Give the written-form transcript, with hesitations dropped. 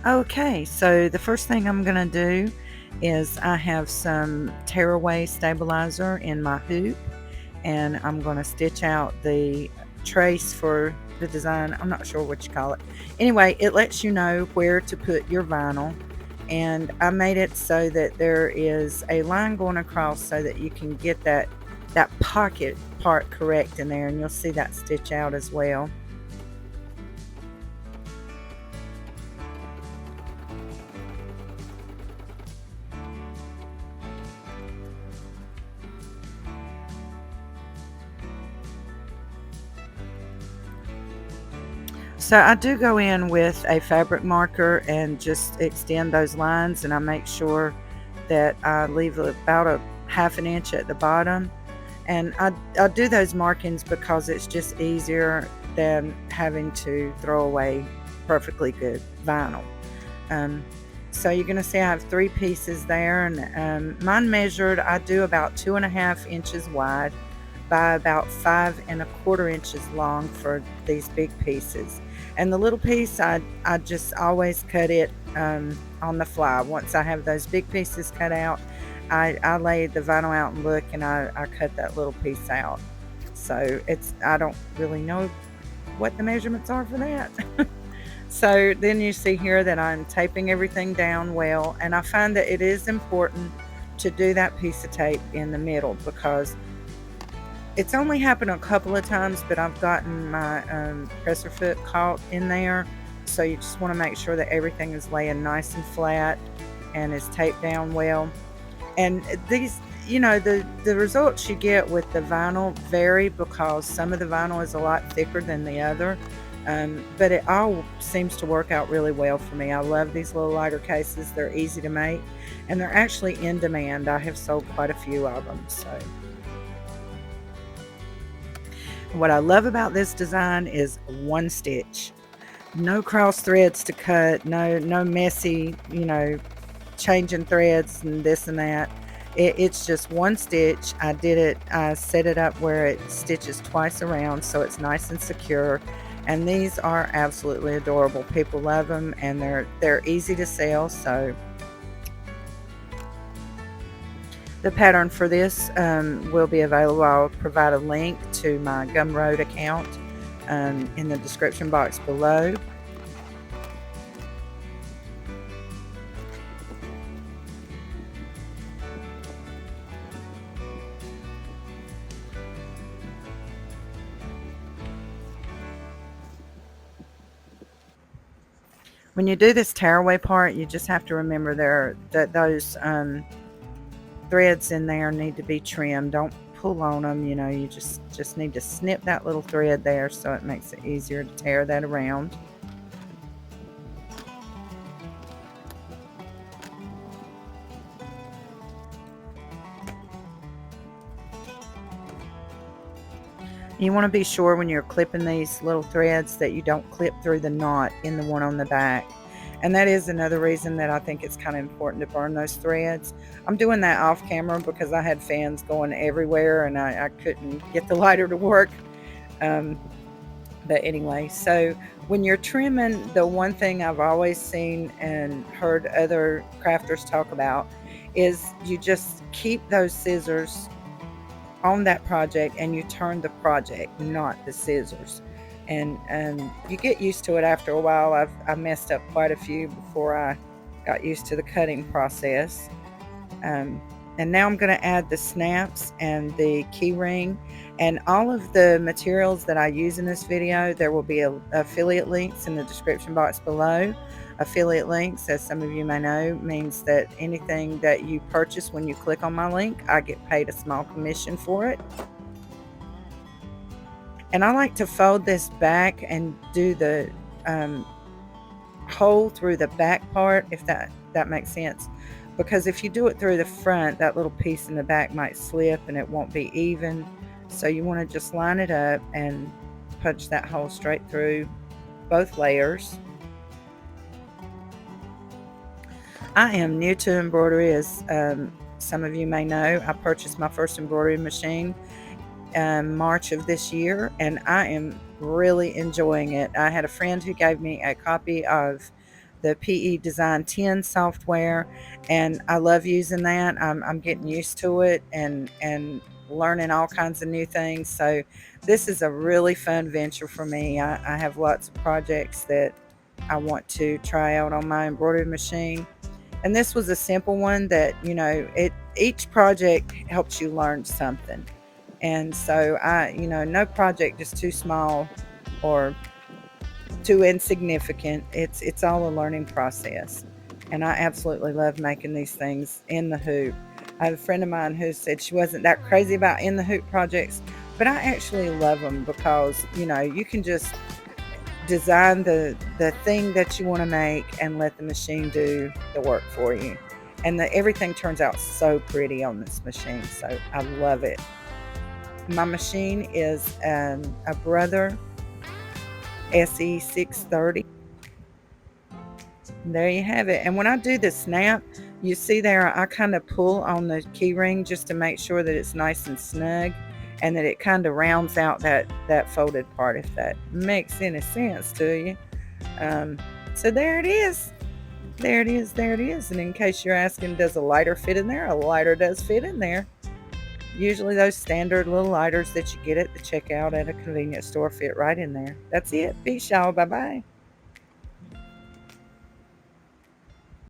Okay, so the first thing I'm going to do is I have some tearaway stabilizer in my hoop, and I'm going to stitch out the trace for the design. I'm not sure what you call it. Anyway, it lets you know where to put your vinyl, and I made it so that there is a line going across so that you can get that pocket part correct in there, and you'll see that stitch out as well. So I do go in with a fabric marker and just extend those lines, and I make sure that I leave about a half an inch at the bottom. And I do those markings because it's just easier than having to throw away perfectly good vinyl. Um, so you're going to see I have 3 pieces there, and mine measured, I do about 2.5 inches wide by about 5.25 inches long for these big pieces. And the little piece, I just always cut it on the fly. Once I have those big pieces cut out, I lay the vinyl out and look, and I cut that little piece out. So I don't really know what the measurements are for that. So then you see here that I'm taping everything down well, and I find that it is important to do that piece of tape in the middle because it's only happened a couple of times, but I've gotten my presser foot caught in there. So you just want to make sure that everything is laying nice and flat and is taped down well. And these, the results you get with the vinyl vary because some of the vinyl is a lot thicker than the other. But it all seems to work out really well for me. I love these little lighter cases. They're easy to make, and they're actually in demand. I have sold quite a few of them. So what I love about this design is one stitch. No cross threads to cut, no messy, changing threads and this and that. It's just one stitch. I set it up where it stitches twice around so it's nice and secure. And these are absolutely adorable. People love them, and they're easy to sell. So the pattern for this will be available. I'll provide a link to my Gumroad account in the description box below. When you do this tearaway part, you just have to remember that those threads in there need to be trimmed. Don't pull on them. You just need to snip that little thread there so it makes it easier to tear that around. You want to be sure when you're clipping these little threads that you don't clip through the knot in the one on the back. And that is another reason that I think it's kind of important to burn those threads. I'm doing that off camera because I had fans going everywhere, and I couldn't get the lighter to work. Um, but anyway, so when you're trimming, the one thing I've always seen and heard other crafters talk about is you just keep those scissors on that project and you turn the project, not the scissors. And you get used to it after a while. I messed up quite a few before I got used to the cutting process. Um, and now I'm going to add the snaps and the key ring and all of the materials that I use in this video. There will be affiliate links in the description box below. Affiliate links, as some of you may know, means that anything that you purchase when you click on my link, I get paid a small commission for it. And I like to fold this back and do the hole through the back part, if that makes sense. Because if you do it through the front, that little piece in the back might slip and it won't be even. So you want to just line it up and punch that hole straight through both layers. I am new to embroidery, as some of you may know. I purchased my first embroidery machine March of this year, and I am really enjoying it. I had a friend who gave me a copy of the PE Design 10 software, and I love using that. I'm getting used to it and learning all kinds of new things. So this is a really fun venture for me. I have lots of projects that I want to try out on my embroidery machine. And this was a simple one that, each project helps you learn something. And so no project is too small or too insignificant. It's all a learning process. And I absolutely love making these things in the hoop. I have a friend of mine who said she wasn't that crazy about in the hoop projects, but I actually love them because, you can just design the thing that you want to make and let the machine do the work for you. And everything turns out so pretty on this machine. So I love it. My machine is a Brother SE630. There you have it. And when I do the snap, you see there, I kind of pull on the key ring just to make sure that it's nice and snug and that it kind of rounds out that folded part, if that makes any sense to you. So there it is. There it is. There it is. And in case you're asking, does a lighter fit in there? A lighter does fit in there. Usually those standard little lighters that you get at the checkout at a convenience store fit right in there. That's it. Peace, y'all. Bye-bye.